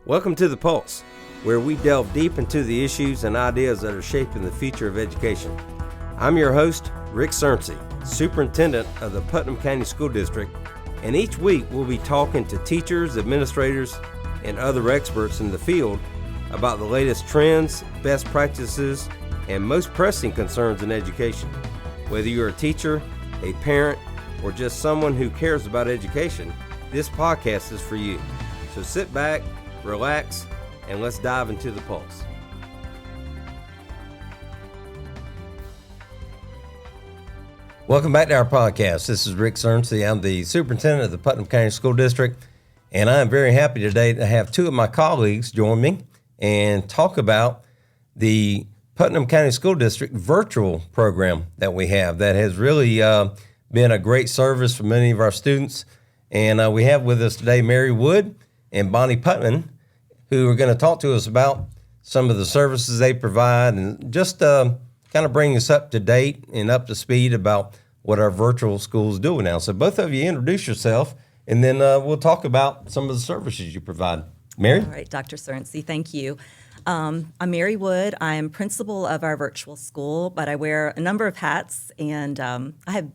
Welcome to The Pulse, where we delve deep into the issues and ideas that are shaping the future of education. I'm your host, Rick Surrency, Superintendent of the Putnam County School District, and each week we'll be talking to teachers, administrators, and other experts in the field about the latest trends, best practices, and most pressing concerns in education. Whether you're a teacher, a parent, or just someone who cares about education, this podcast is for you. So sit back, relax, and let's dive into the pulse. Welcome back to our podcast. This is Rick Surrency. I'm the superintendent of the Putnam County School District, and I'm very happy today to have two of my colleagues join me and talk about the Putnam County School District virtual program that we have that has really been a great service for many of our students. And we have with us today Mary Wood and Bonnie Putman, who are going to talk to us about some of the services they provide and just kind of bring us up to date and up to speed about what our virtual schools do now. So both of you introduce yourself, and then we'll talk about some of the services you provide. Mary? All right, Dr. Surrency, thank you. I'm Mary Wood. I'm principal of our virtual school, but I wear a number of hats, and I have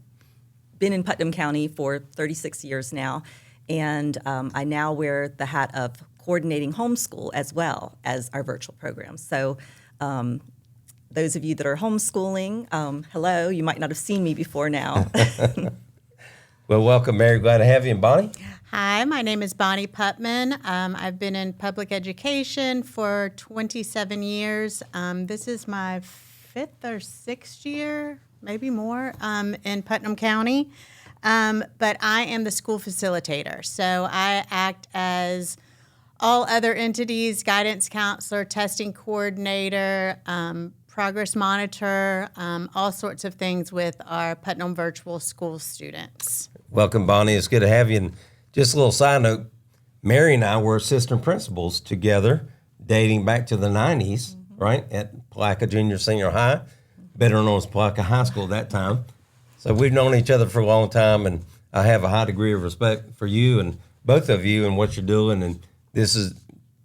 been in Putnam County for 36 years now, and I now wear the hat of coordinating homeschool as well as our virtual program. So those of you that are homeschooling, hello, you might not have seen me before now. Well, welcome, Mary. Glad to have you. And Bonnie? Hi, my name is Bonnie Putman. I've been in public education for 27 years. This is my fifth or sixth year, maybe more, in Putnam County. But I am the school facilitator. So I act as all other entities, guidance counselor, testing coordinator, progress monitor, all sorts of things with our Putnam Virtual School students. Welcome, Bonnie. It's good to have you. And just a little side note, Mary and I were assistant principals together dating back to the 90s, right, at Palaca Junior Senior High, better known as Palaca High School at that time. So we've known each other for a long time, and I have a high degree of respect for you and both of you and what you're doing. And this is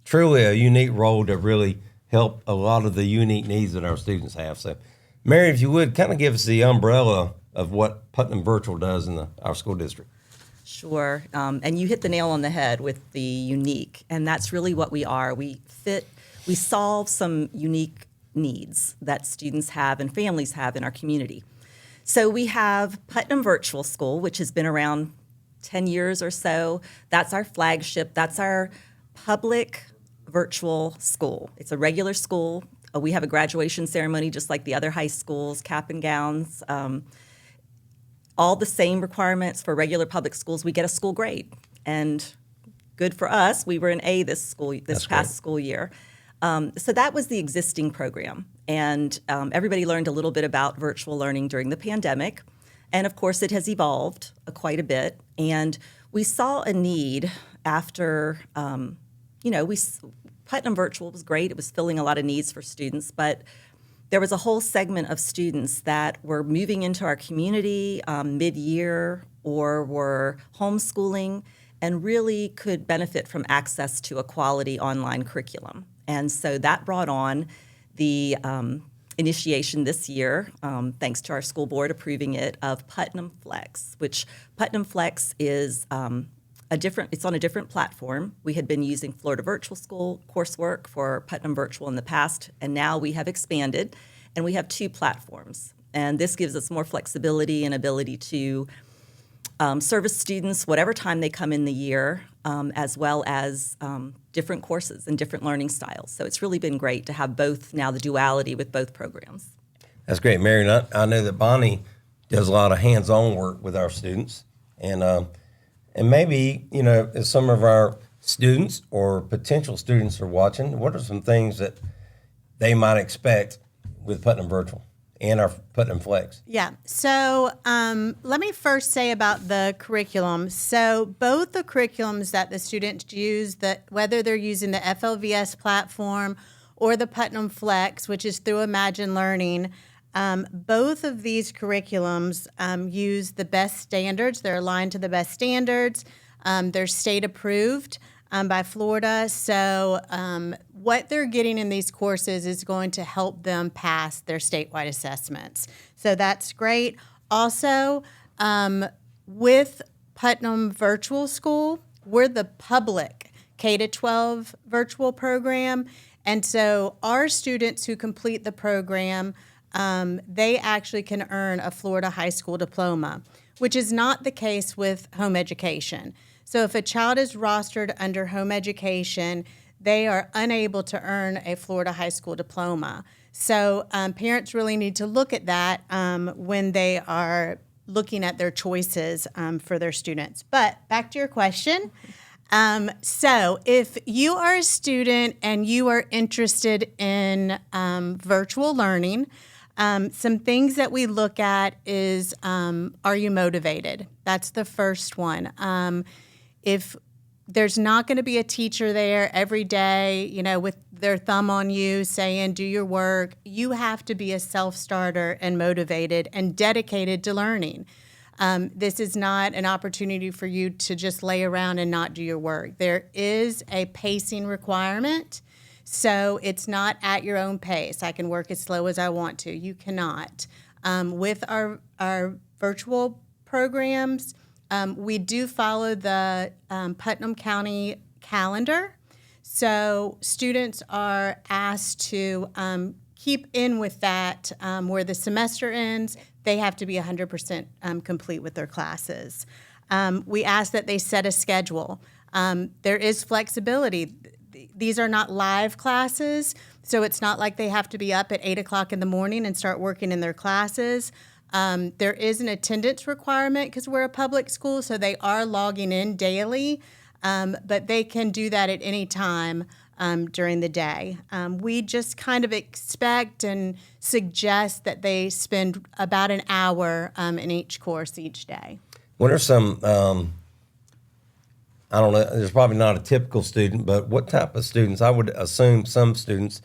truly a unique role to really help a lot of the unique needs that our students have. So, Mary, if you would, kind of give us the umbrella of what Putnam Virtual does in our school district. Sure, and you hit the nail on the head with the unique, and that's really what we are. We solve some unique needs that students have and families have in our community. So we have Putnam Virtual School, which has been around 10 years or so. That's our flagship. That's our public virtual school. It's a regular school. We have a graduation ceremony just like the other high schools, cap and gowns. All the same requirements for regular public schools. We get a school grade, and good for us. We were an A this past school year. So that was the existing program, and everybody learned a little bit about virtual learning during the pandemic, and of course it has evolved quite a bit. And we saw a need after, Putnam Virtual was great. It was filling a lot of needs for students, but there was a whole segment of students that were moving into our community mid-year or were homeschooling and really could benefit from access to a quality online curriculum. And so that brought on the initiation this year, thanks to our school board approving it, of Putnam Flex, which Putnam Flex is it's on a different platform. We had been using Florida Virtual School coursework for Putnam Virtual in the past, and now we have expanded, and we have two platforms. And this gives us more flexibility and ability to service students whatever time they come in the year, as well as different courses and different learning styles. So it's really been great to have both now, the duality with both programs. That's great, Mary. I know that Bonnie does a lot of hands-on work with our students, and maybe, if some of our students or potential students are watching, what are some things that they might expect with Putnam Virtual and our Putnam Flex? Yeah. So let me first say about the curriculum. So both the curriculums that the students use, whether they're using the FLVS platform or the Putnam Flex, which is through Imagine Learning, both of these curriculums use the best standards. They're aligned to the best standards. They're state approved. by Florida. So what they're getting in these courses is going to help them pass their statewide assessments. So that's great. Also, with Putnam Virtual School, we're the public K-12 virtual program. And so our students who complete the program, they actually can earn a Florida high school diploma, which is not the case with home education. So if a child is rostered under home education, they are unable to earn a Florida high school diploma. So parents really need to look at that when they are looking at their choices for their students. But back to your question. So if you are a student and you are interested in virtual learning, some things that we look at is, are you motivated? That's the first one. If there's not going to be a teacher there every day, you know, with their thumb on you saying, do your work, you have to be a self-starter and motivated and dedicated to learning. This is not an opportunity for you to just lay around and not do your work. There is a pacing requirement, so it's not at your own pace. I can work as slow as I want to. You cannot. With our virtual programs, we do follow the Putnam County calendar. So students are asked to keep in with that. Where the semester ends, they have to be 100% complete with their classes. We ask that they set a schedule. There is flexibility. These are not live classes, so it's not like they have to be up at 8 o'clock in the morning and start working in their classes. There is an attendance requirement because we're a public school, so they are logging in daily, but they can do that at any time during the day. We just kind of expect and suggest that they spend about an hour in each course each day. What are some, I don't know, there's probably not a typical student, but what type of students? I would assume some students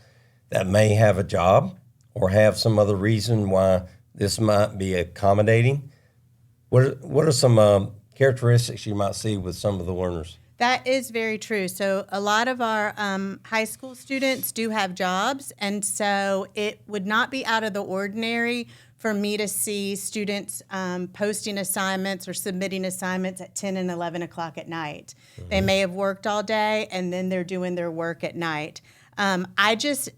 that may have a job or have some other reason why this might be accommodating. What are some characteristics you might see with some of the learners? That is very true. So a lot of our high school students do have jobs, and so it would not be out of the ordinary for me to see students posting assignments or submitting assignments at 10 and 11 o'clock at night. Mm-hmm. They may have worked all day, and then they're doing their work at night. I just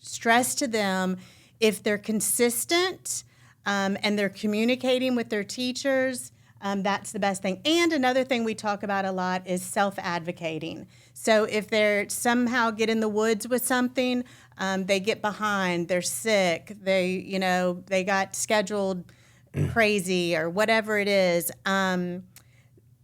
stress to them, if they're consistent and they're communicating with their teachers, that's the best thing. And another thing we talk about a lot is self-advocating. So if they're somehow get in the woods with something, they get behind, they're sick, they got scheduled crazy or whatever it is,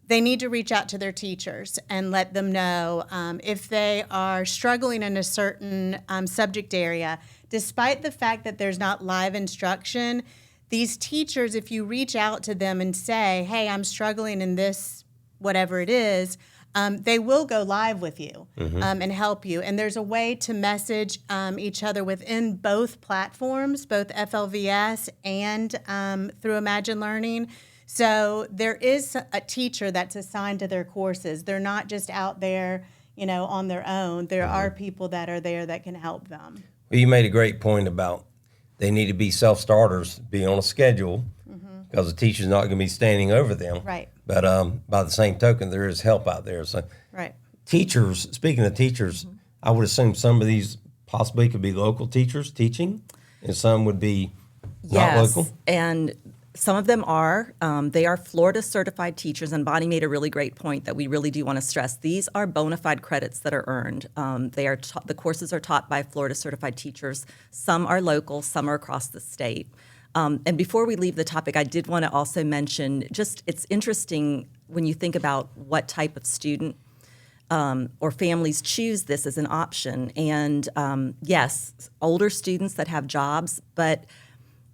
they need to reach out to their teachers and let them know if they are struggling in a certain subject area. Despite the fact that there's not live instruction, these teachers, if you reach out to them and say, hey, I'm struggling in this, whatever it is, they will go live with you and help you. And there's a way to message each other within both platforms, both FLVS and through Imagine Learning. So there is a teacher that's assigned to their courses. They're not just out there, on their own. There are people that are there that can help them. Well, you made a great point about they need to be self-starters, be on a schedule, because the teacher's not going to be standing over them. Right. But by the same token, there is help out there. So right. Teachers, speaking of teachers, I would assume some of these possibly could be local teachers teaching, and some would be not local. And some of them are. They are Florida certified teachers, and Bonnie made a really great point that we really do want to stress. These are bona fide credits that are earned. The courses are taught by Florida certified teachers. Some are local, some are across the state. And before we leave the topic, I did want to also mention, it's interesting when you think about what type of student or families choose this as an option. And yes, older students that have jobs, but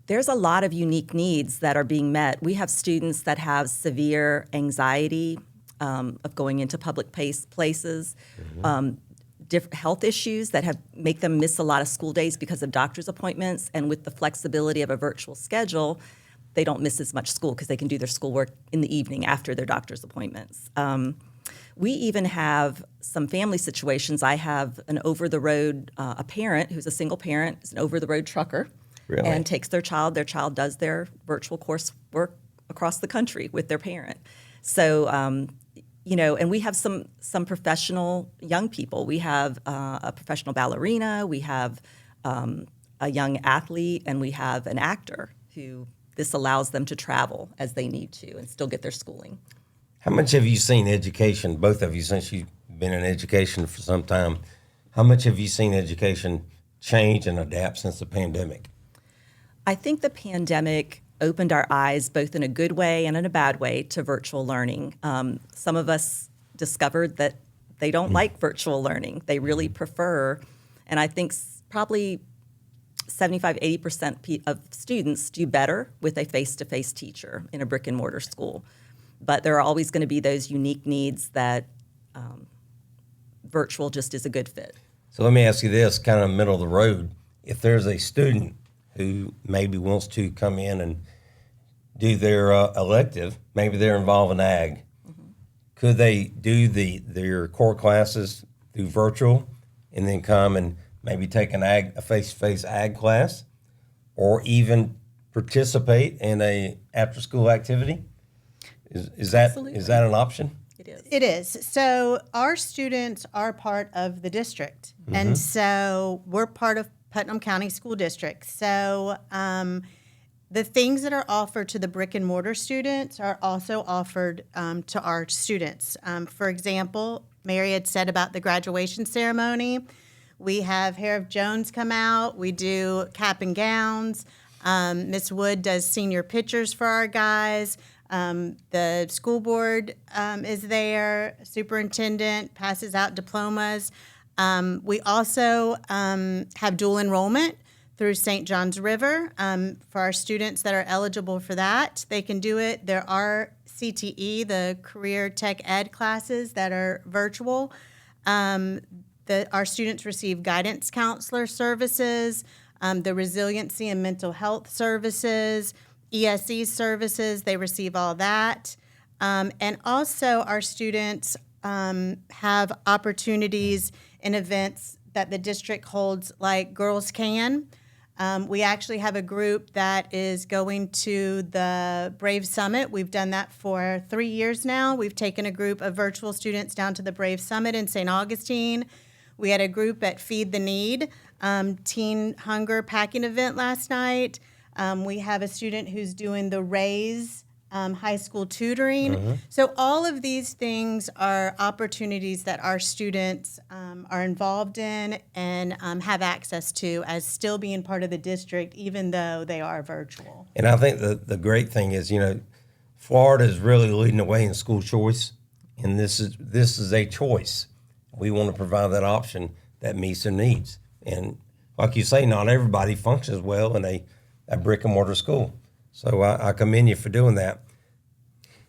there's a lot of unique needs that are being met. We have students that have severe anxiety of going into public places, different health issues that make them miss a lot of school days because of doctor's appointments. And with the flexibility of a virtual schedule, they don't miss as much school because they can do their schoolwork in the evening after their doctor's appointments. We even have some family situations. I have an over-the-road, a parent who's a single parent, is an over-the-road trucker, Really? and takes their child. Their child does their virtual coursework across the country with their parent. So, and we have some professional young people. We have a professional ballerina. We have a young athlete, and we have an actor who this allows them to travel as they need to and still get their schooling. How much have you seen education, both of you, since you've been in education for some time, how much have you seen education change and adapt since the pandemic? I think the pandemic opened our eyes both in a good way and in a bad way to virtual learning. Some of us discovered that they don't like virtual learning. They really prefer, and I think probably 75-80% of students do better with a face-to-face teacher in a brick and mortar school. But there are always going to be those unique needs that virtual just is a good fit. So let me ask you this, kind of middle of the road. If there's a student who maybe wants to come in and do their elective, maybe they're involved in ag, could they do their core classes through virtual and then come and maybe take a face-to-face ag class, or even participate in a after-school activity? Is that an option? It is. It is. So our students are part of the district, and so we're part of Putnam County School District. So the things that are offered to the brick and mortar students are also offered to our students. For example, Mary had said about the graduation ceremony. We have Hair of Jones come out. We do cap and gowns. Miss Wood does senior pictures for our guys. The school board is there. Superintendent passes out diplomas. We also have dual enrollment through St. Johns River for our students that are eligible for that. They can do it. There are CTE, the Career Tech Ed classes that are virtual. Our students receive guidance counselor services, the resiliency and mental health services, ESE services, they receive all that. And also our students have opportunities in events that the district holds, like Girls Can. We actually have a group that is going to the Brave Summit. We've done that for 3 years now. We've taken a group of virtual students down to the Brave Summit in St. Augustine. We had a group at Feed the Need, teen hunger packing event last night. We have a student who's doing the Raise high school tutoring. So all of these things are opportunities that our students are involved in and have access to as still being part of the district, even though they are virtual. And I think the great thing is, Florida is really leading the way in school choice, and this is a choice. We want to provide that option that meets their needs. And like you say, not everybody functions well in a brick and mortar school. So I commend you for doing that.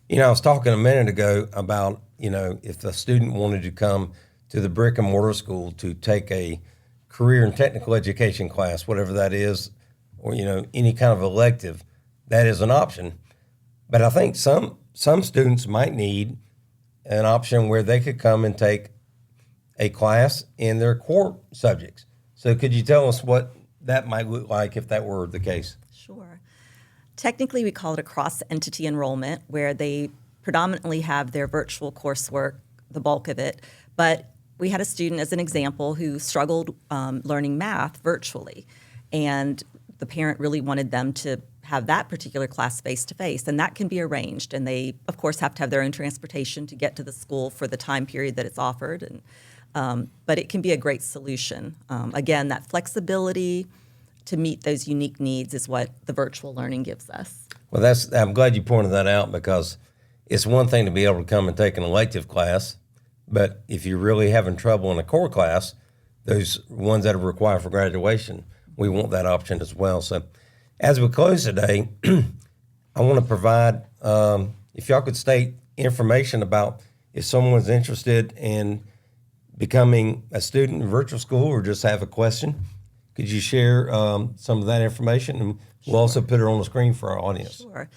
I was talking a minute ago about, if a student wanted to come to the brick and mortar school to take a career and technical education class, whatever that is, or, any kind of elective, that is an option. But I think some students might need an option where they could come and take a class in their core subjects. So could you tell us what that might look like if that were the case? Sure. Technically, we call it a cross-entity enrollment, where they predominantly have their virtual coursework, the bulk of it. But we had a student, as an example, who struggled learning math virtually. And the parent really wanted them to have that particular class face-to-face, and that can be arranged. And they, of course, have to have their own transportation to get to the school for the time period that it's offered. But it can be a great solution. Again, that flexibility to meet those unique needs is what the virtual learning gives us. Well, I'm glad you pointed that out, because it's one thing to be able to come and take an elective class, but if you're really having trouble in a core class, those ones that are required for graduation, we want that option as well. So as we close today, I want to provide, if y'all could state information about if someone's interested in becoming a student in virtual school or just have a question. Could you share some of that information? And we'll also put it on the screen for our audience. Sure.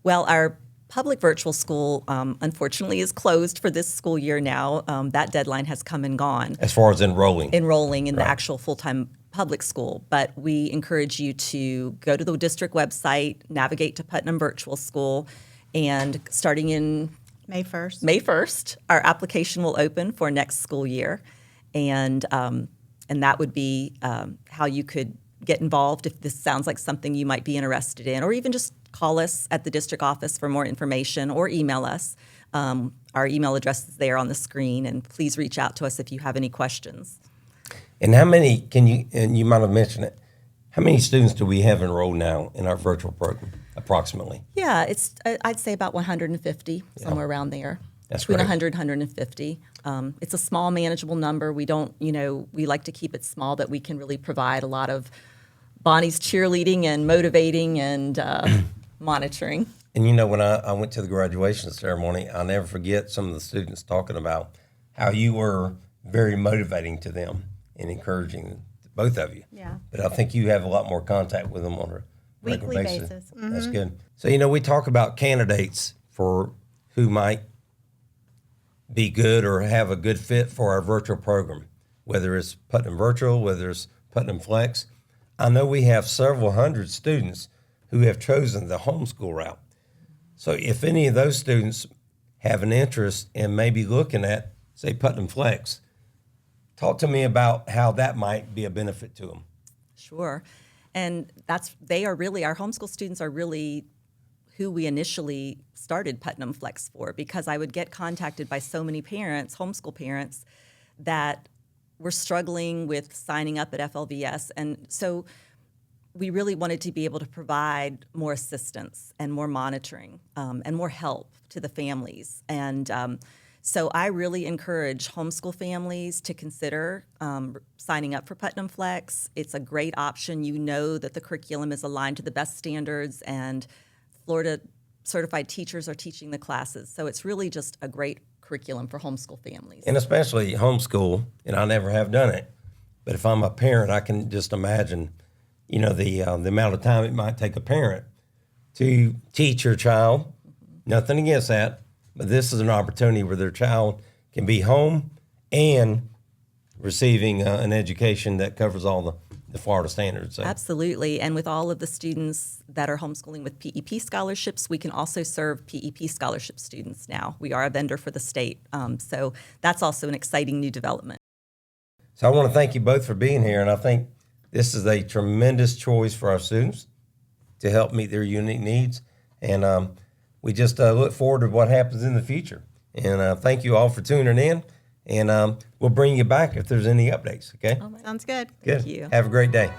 Well, our public virtual school, unfortunately, is closed for this school year now. That deadline has come and gone. As far as enrolling In the actual full-time public school. But we encourage you to go to the district website, navigate to Putnam Virtual School, and starting in May 1st. May 1st, our application will open for next school year. And that would be how you could get involved if this sounds like something you might be interested in, or even just call us at the district office for more information or email us. Our email address is there on the screen, and please reach out to us if you have any questions. And how many and you might have mentioned it, how many students do we have enrolled now in our virtual program, approximately? Yeah, I'd say about 150, somewhere around there. That's between great. 100, 150. It's a small, manageable number. We don't, we like to keep it small that we can really provide a lot of Bonnie's cheerleading and motivating and monitoring. And when I went to the graduation ceremony, I'll never forget some of the students talking about how you were very motivating to them and encouraging both of you. Yeah. But I think you have a lot more contact with them on a regular Weekly basis. basis. That's good. So, we talk about candidates for who might be good or have a good fit for our virtual program, whether it's Putnam Virtual, whether it's Putnam Flex. I know we have several hundred students who have chosen the homeschool route. So if any of those students have an interest in maybe looking at, say, Putnam Flex, talk to me about how that might be a benefit to them. Sure. And our homeschool students are really who we initially started Putnam Flex for, because I would get contacted by so many parents, homeschool parents, that were struggling with signing up at FLVS. And so we really wanted to be able to provide more assistance and more monitoring and more help to the families. And so I really encourage homeschool families to consider signing up for Putnam Flex. It's a great option. You know that the curriculum is aligned to the best standards, and Florida certified teachers are teaching the classes. So it's really just a great curriculum for homeschool families. And especially homeschool, and I never have done it, but if I'm a parent, I can just imagine, the amount of time it might take a parent to teach your child. Nothing against that, but this is an opportunity where their child can be home and receiving an education that covers all the Florida standards. So. Absolutely. And with all of the students that are homeschooling with PEP scholarships, we can also serve PEP scholarship students now. We are a vendor for the state. So that's also an exciting new development. So I want to thank you both for being here, and I think this is a tremendous choice for our students to help meet their unique needs. And we just look forward to what happens in the future. And thank you all for tuning in. And we'll bring you back if there's any updates, okay? All right. Sounds good. Good. Thank you. Have a great day.